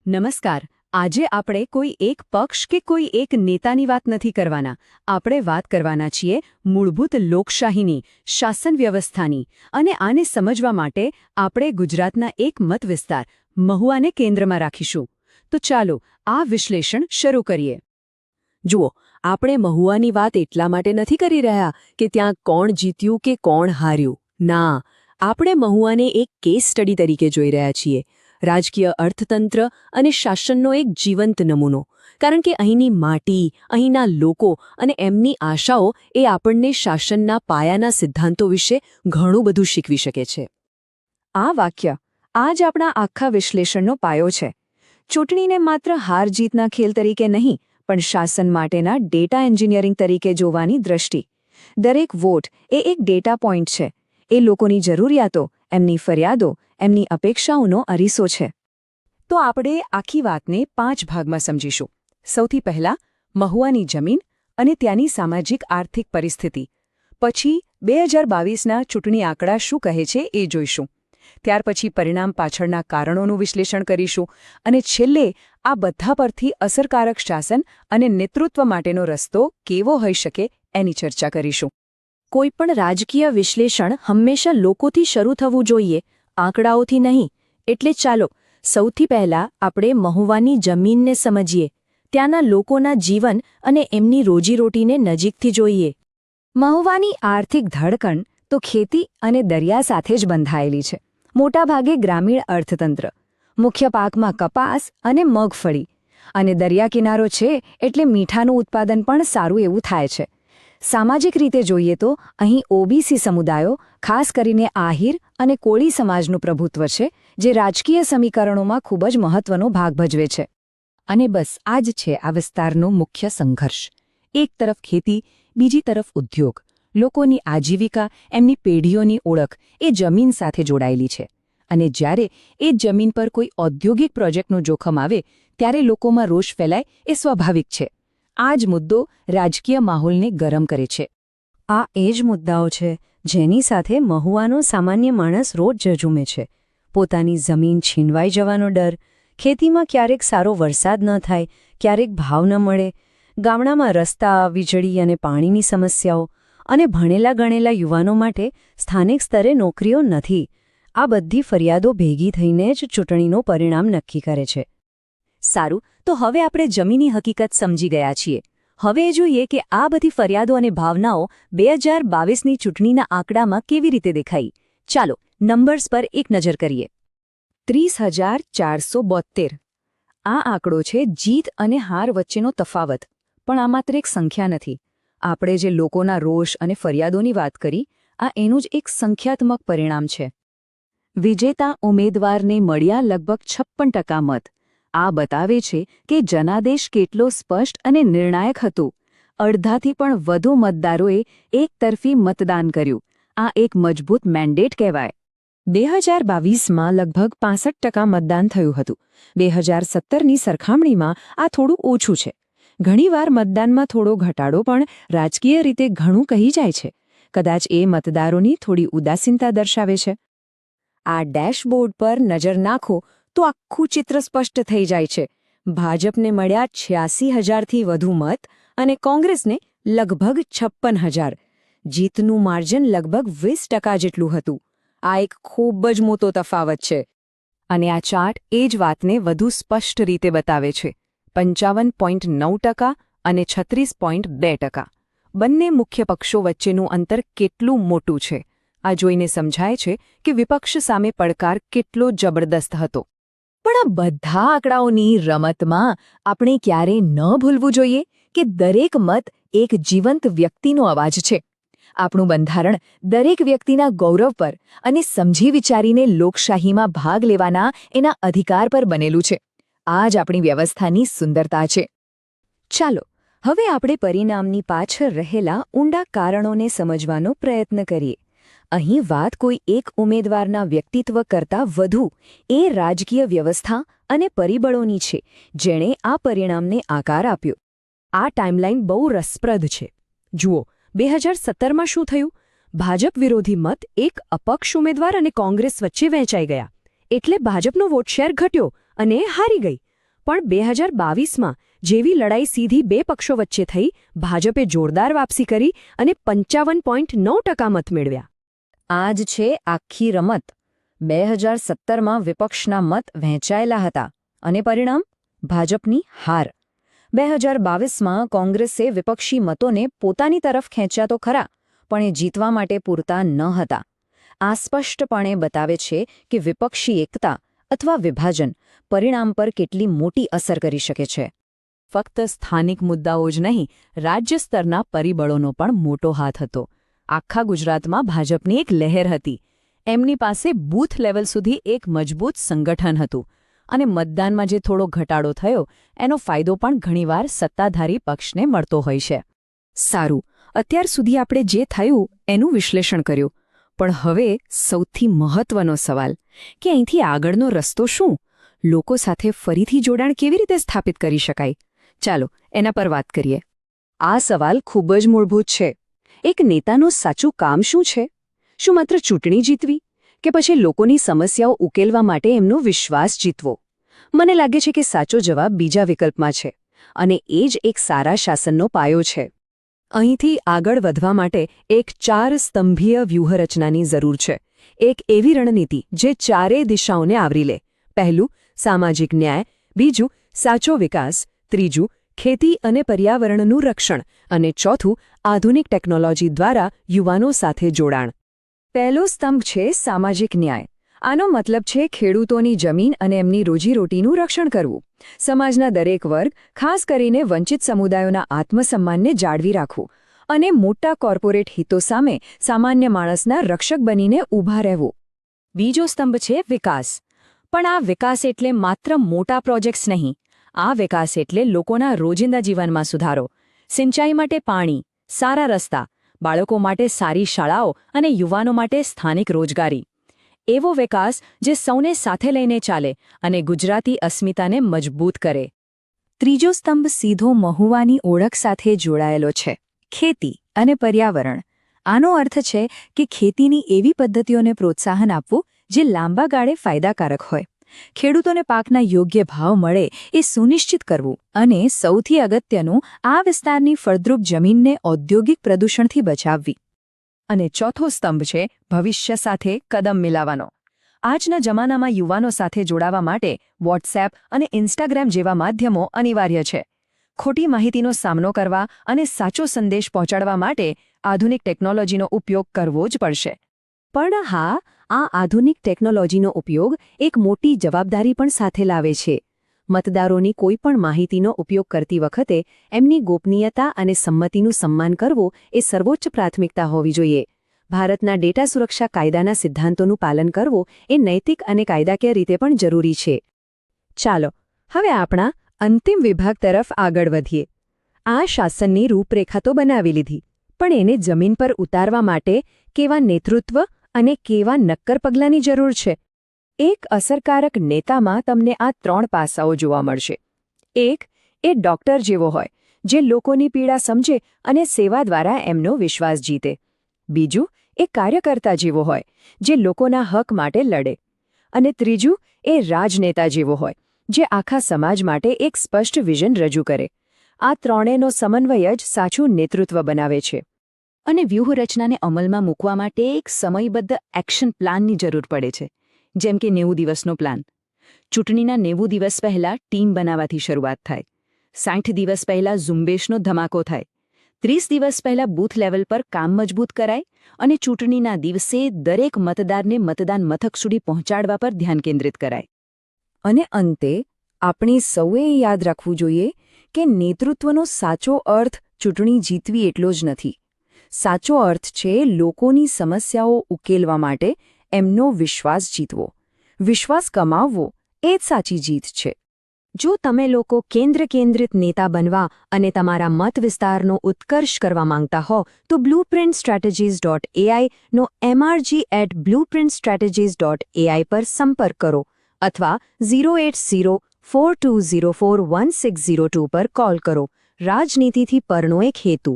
નમસ્કાર. આજે આપણે કોઈ એક પક્ષ કે કોઈ એક નેતાની વાત નથી કરવાના. આપણે વાત કરવાના છીએ મૂળભૂત લોકશાહીની, શાસન વ્યવસ્થાની. અને આને સમજવા માટે આપણે ગુજરાતના એક મત વિસ્તાર મહુવાને કેન્દ્રમાં રાખીશું. તો ચાલો આ વિશ્લેષણ શરૂ કરીએ. જુઓ, આપણે મહુવાની વાત એટલા માટે નથી કરી રહ્યા કે ત્યાં કોણ જીત્યું કે કોણ હાર્યું. ના, આપણે મહુવાને એક કેસ સ્ટડી તરીકે જોઈ રહ્યા છીએ. રાજકીય અર્થતંત્ર અને શાસનનો એક જીવંત નમૂનો. કારણ કે અહીંની માટી, અહીંના લોકો અને એમની આશાઓ એ આપણને શાસનના પાયાના સિદ્ધાંતો વિશે ઘણું બધું શીખવી શકે છે. આ વાક્ય આ જ આપણા આખા વિશ્લેષણનો પાયો છે. ચૂંટણીને માત્ર હાર-જીતના ખેલ તરીકે નહીં, પણ શાસન માટેના ડેટા એન્જિનિયરિંગ તરીકે જોવાની દ્રષ્ટિ. દરેક વોટ એ એક ડેટા પોઇન્ટ છે. એ લોકોની જરૂરિયાતો, એમની ફરિયાદો, એમની અપેક્ષાઓનો અરીસો છે. તો આપણે આખી વાતને 5 ભાગમાં સમજીશું. સૌથી પહેલા મહુવાની જમીન અને ત્યાંની સામાજિક આર્થિક પરિસ્થિતિ. પછી 2022ના ચૂંટણી આંકડા શું કહે છે એ જોઈશું. ત્યાર પછી પરિણામ પાછળના કારણોનું વિશ્લેષણ કરીશું. અને છેલ્લે આ બધા પરથી અસરકારક શાસન અને નેતૃત્વ માટેનો રસ્તો કેવો હોઈ શકે એની ચર્ચા કરીશું. કોઈપણ રાજકીય વિશ્લેષણ હંમેશા લોકોથી શરૂ થવું જોઈએ, આંકડાઓથી નહીં. એટલે ચાલો સૌથી પહેલા આપણે મહુવાની જમીનને સમજીએ, ત્યાંના લોકોના જીવન અને એમની રોજીરોટીને નજીકથી જોઈએ. મહુવાની આર્થિક ધડકણ તો ખેતી અને દરિયા સાથે જ બંધાયેલી છે. મોટાભાગે ગ્રામીણ અર્થતંત્ર, મુખ્ય પાકમાં કપાસ અને મગફળી. અને દરિયા કિનારો છે એટલે મીઠાનું ઉત્પાદન પણ સારું એવું થાય છે. સામાજિક રીતે જોઈએ તો અહીં ઓબીસી સમુદાયો, ખાસ કરીને આહિર અને કોળી સમાજનું પ્રભુત્વ છે, જે રાજકીય સમીકરણોમાં ખૂબ જ મહત્વનો ભાગ ભજવે છે. અને બસ આ જ છે આ વિસ્તારનો મુખ્ય સંઘર્ષ. એક તરફ ખેતી, બીજી તરફ ઉદ્યોગ. લોકોની આજીવિકા, એમની પેઢીઓની ઓળખ એ જમીન સાથે જોડાયેલી છે. અને જ્યારે એ જમીન પર કોઈ ઔદ્યોગિક પ્રોજેક્ટનું જોખમ આવે ત્યારે લોકોમાં રોષ ફેલાય એ સ્વાભાવિક છે. આ જ મુદ્દો રાજકીય માહોલને ગરમ કરે છે. આ એ જ મુદ્દાઓ છે જેની સાથે મહુવાનો સામાન્ય માણસ રોજ ઝઝૂમે છે. પોતાની જમીન છીનવાઈ જવાનો ડર, ખેતીમાં ક્યારેક સારો વરસાદ ન થાય, ક્યારેક ભાવ ન મળે, ગામડામાં રસ્તા, વીજળી અને પાણીની સમસ્યાઓ, અને ભણેલા ગણેલા યુવાનો માટે સ્થાનિક સ્તરે નોકરીઓ નથી. આ બધી ફરિયાદો ભેગી થઈને જ ચૂંટણીનું પરિણામ નક્કી કરે છે. સારું, તો હવે આપણે જમીની હકીકત સમજી ગયા છીએ. હવે એ જોઈએ કે આ બધી ફરિયાદો અને ભાવનાઓ 2022ની ચૂંટણીના આંકડામાં કેવી રીતે દેખાઈ. ચાલો નંબર્સ પર એક નજર કરીએ. 30,472. આ આંકડો છે જીત અને હાર વચ્ચેનો તફાવત. પણ આ માત્ર એક સંખ્યા નથી. આપણે જે લોકોના રોષ અને ફરિયાદોની વાત કરી, આ એનું જ એક સંખ્યાત્મક પરિણામ છે. વિજેતા ઉમેદવારને મળ્યા લગભગ 56% મત. આ બતાવે છે કે જનાદેશ કેટલો સ્પષ્ટ અને નિર્ણાયક હતું. અડધાથી પણ વધુ મતદારોએ એકતરફી મતદાન કર્યું. આ એક મજબૂત મેન્ડેટ કહેવાય. 2022માં લગભગ 65% મતદાન થયું હતું. 2017ની સરખામણીમાં આ થોડું ઓછું છે. ઘણીવાર મતદાનમાં થોડો ઘટાડો પણ રાજકીય રીતે ઘણું કહી જાય છે. કદાચ એ મતદારોની થોડી ઉદાસીનતા દર્શાવે છે. આ ડેશબોર્ડ પર નજર નાખો તો આખું ચિત્ર સ્પષ્ટ થઈ જાય છે. ભાજપને મળ્યા 86,000થી વધુ મત અને કોંગ્રેસને લગભગ 56,000. જીતનું માર્જિન લગભગ 20% જેટલું હતું. આ એક ખૂબ જ મોટો તફાવત છે. અને આ ચાર્ટ એ જ વાતને વધુ સ્પષ્ટ રીતે બતાવે છે. 55.9% અને 36.2%. બંને મુખ્ય પક્ષો વચ્ચેનું અંતર કેટલું મોટું છે. આ જોઈને સમજાય છે કે વિપક્ષ સામે પડકાર કેટલો જબરદસ્ત હતો. પણ આ બધા આંકડાઓની રમતમાં આપણે ક્યારેય ન ભૂલવું જોઈએ કે દરેક મત એક જીવંત વ્યક્તિનો અવાજ છે. આપણું બંધારણ દરેક વ્યક્તિના ગૌરવ પર અને સમજી વિચારીને લોકશાહીમાં ભાગ લેવાના એના અધિકાર પર બનેલું છે. આ જ આપણી વ્યવસ્થાની સુંદરતા છે. ચાલો હવે આપણે પરિણામની પાછળ રહેલા ઊંડા કારણોને સમજવાનો પ્રયત્ન કરીએ. અહીં વાત કોઈ એક ઉમેદવારના વ્યક્તિત્વ કરતાં વધુ એ રાજકીય વ્યવસ્થા અને પરિબળોની છે જેણે આ પરિણામને આકાર આપ્યો. આ ટાઈમલાઈન બહુ રસપ્રદ છે. જુઓ, 2017માં શું થયું? ભાજપ વિરોધી મત એક અપક્ષ ઉમેદવાર અને કોંગ્રેસ વચ્ચે વહેંચાઈ ગયા. એટલે ભાજપનો વોટ શેર ઘટ્યો અને હારી ગઈ. પણ 2022માં જેવી લડાઈ સીધી બે પક્ષો વચ્ચે થઈ, ભાજપે જોરદાર વાપસી કરી અને 55.9% મત મેળવ્યા. આ જ છે આખી રમત. 2017માં વિપક્ષના મત વહેંચાયેલા હતા અને પરિણામ ભાજપની હાર. 2022માં કોંગ્રેસે વિપક્ષી મતોને પોતાની તરફ ખેંચ્યા તો ખરા, પણ એ જીતવા માટે પૂરતા ન હતા. આ સ્પષ્ટપણે બતાવે છે કે વિપક્ષી એકતા અથવા વિભાજન પરિણામ પર કેટલી મોટી અસર કરી શકે છે. ફક્ત સ્થાનિક મુદ્દાઓ જ નહીં, રાજ્ય સ્તરના પરિબળોનો પણ મોટો હાથ હતો. આખા ગુજરાતમાં ભાજપની એક લહેર હતી. એમની પાસે બૂથ લેવલ સુધી એક મજબૂત સંગઠન હતું અને મતદાનમાં જે થોડો ઘટાડો થયો એનો ફાયદો પણ ઘણીવાર સત્તાધારી પક્ષને મળતો હોય છે. સારું, અત્યાર સુધી આપણે જે થયું એનું વિશ્લેષણ કર્યું, પણ હવે સૌથી મહત્વનો સવાલ કે અહીંથી આગળનો રસ્તો શું? લોકો સાથે ફરીથી જોડાણ કેવી રીતે સ્થાપિત કરી શકાય? ચાલો એના પર વાત કરીએ. આ સવાલ ખૂબ જ મૂળભૂત છે. એક નેતાનું સાચું કામ શું છે? શું માત્ર ચૂંટણી જીતવી કે પછી લોકોની સમસ્યાઓ ઉકેલવા માટે એમનો વિશ્વાસ જીતવો? મને લાગે છે કે સાચો જવાબ બીજા વિકલ્પમાં છે અને એ જ એક સારા શાસનનો પાયો છે. અહીંથી આગળ વધવા માટે એક 4 સ્તંભીય વ્યૂહરચનાની જરૂર છે. એક એવી રણનીતિ જે ચારેય દિશાઓને આવરી લે. પહેલું, સામાજિક ન્યાય. બીજું, સાચો વિકાસ. ત્રીજું, ખેતી અને પર્યાવરણનું રક્ષણ. અને ચોથું, આધુનિક ટેકનોલોજી દ્વારા યુવાનો સાથે જોડાણ. પહેલો સ્તંભ છે સામાજિક ન્યાય. આનો મતલબ છે ખેડૂતોની જમીન અને એમની રોજીરોટીનું રક્ષણ કરવું. સમાજના દરેક વર્ગ, ખાસ કરીને વંચિત સમુદાયોના આત્મસન્માનને જાળવી રાખવું અને મોટા કોર્પોરેટ હિતો સામે સામાન્ય માણસના રક્ષક બનીને ઊભા રહેવું. બીજો સ્તંભ છે વિકાસ. પણ આ વિકાસ એટલે માત્ર મોટા પ્રોજેક્ટ્સ નહીં. આ વિકાસ એટલે લોકોના રોજિંદા જીવનમાં સુધારો. સિંચાઈ માટે પાણી, સારા રસ્તા, બાળકો માટે સારી શાળાઓ અને યુવાનો માટે સ્થાનિક રોજગારી. એવો વિકાસ જે સૌને સાથે લઈને ચાલે અને ગુજરાતી અસ્મિતાને મજબૂત કરે. ત્રીજો સ્તંભ સીધો મહુવાની ઓળખ સાથે જોડાયેલો છે. ખેતી અને પર્યાવરણ. આનો અર્થ છે કે ખેતીની એવી પદ્ધતિઓને પ્રોત્સાહન આપવું જે લાંબા ગાળે ફાયદાકારક હોય. ખેડૂતોને પાકના યોગ્ય ભાવ મળે એ સુનિશ્ચિત કરવું અને સૌથી અગત્યનું, આ વિસ્તારની ફળદ્રુપ જમીનને ઔદ્યોગિક પ્રદૂષણથી બચાવવી. અને ચોથો સ્તંભ છે ભવિષ્ય સાથે કદમ મિલાવવાનો. આજના જમાનામાં યુવાનો સાથે જોડાવા માટે વોટ્સએપ અને ઇન્સ્ટાગ્રામ જેવા માધ્યમો અનિવાર્ય છે. ખોટી માહિતીનો સામનો કરવા અને સાચો સંદેશ પહોંચાડવા માટે આધુનિક ટેકનોલોજીનો ઉપયોગ કરવો જ પડશે. પણ હા, આ આધુનિક ટેકનોલોજીનો ઉપયોગ એક મોટી જવાબદારી પણ સાથે લાવે છે. મતદારોની કોઈપણ માહિતીનો ઉપયોગ કરતી વખતે એમની ગોપનીયતા અને સંમતિનું સન્માન કરવું એ સર્વોચ્ચ પ્રાથમિકતા હોવી જોઈએ. ભારતના ડેટા સુરક્ષા કાયદાના સિદ્ધાંતોનું પાલન કરવું એ નૈતિક અને કાયદાકીય રીતે પણ જરૂરી છે. ચાલો હવે આપણા અંતિમ વિભાગ તરફ આગળ વધીએ. આ શાસનની રૂપરેખા તો બનાવી લીધી, પણ એને જમીન પર ઉતારવા માટે કેવા નેતૃત્વ અને કેવા નક્કર પગલાંની જરૂર છે? એક અસરકારક નેતામાં તમને આ 3 પાસાઓ જોવા મળશે. એક, એ ડોક્ટર જેવો હોય, જે લોકોની પીડા સમજે અને સેવા દ્વારા એમનો વિશ્વાસ જીતે. બીજું, એ કાર્યકર્તા જેવો હોય, જે લોકોના હક માટે લડે. અને ત્રીજું, એ રાજનેતા જેવો હોય, જે આખા સમાજ માટે એક સ્પષ્ટ વિઝન રજૂ કરે. આ ત્રણેયનો સમન્વય જ સાચું નેતૃત્વ બનાવે છે. અને વ્યૂહરચનાને અમલમાં મૂકવા માટે એક સમયબદ્ધ એક્શન પ્લાનની જરૂર પડે છે. જેમ કે 90 દિવસનો પ્લાન. ચૂંટણીના 90 દિવસ પહેલાં ટીમ બનાવવાથી શરૂઆત થાય. 60 દિવસ પહેલાં ઝુંબેશનો ધમાકો થાય. 30 દિવસ પહેલાં બૂથ લેવલ પર કામ મજબૂત કરાય અને ચૂંટણીના દિવસે દરેક મતદારને મતદાન મથક સુધી પહોંચાડવા પર ધ્યાન કેન્દ્રિત કરાય. અને અંતે આપણે સૌએ યાદ રાખવું જોઈએ કે નેતૃત્વનો સાચો અર્થ ચૂંટણી જીતવી એટલો જ નથી. સાચો અર્થ છે લોકોની સમસ્યાઓ ઉકેલવા માટે એમનો વિશ્વાસ જીતવો. વિશ્વાસ કમાવવો એ જ સાચી જીત છે. જો તમે લોકો કેન્દ્રિત નેતા બનવા અને તમારા મત વિસ્તારનો ઉત્કર્ષ કરવા માંગતા હો તો blueprintstrategies.ai નો mrg@blueprintstrategies.ai પર સંપર્ક કરો અથવા 08042041602 પર કોલ કરો. રાજનીતિથી પરનો એક હેતુ.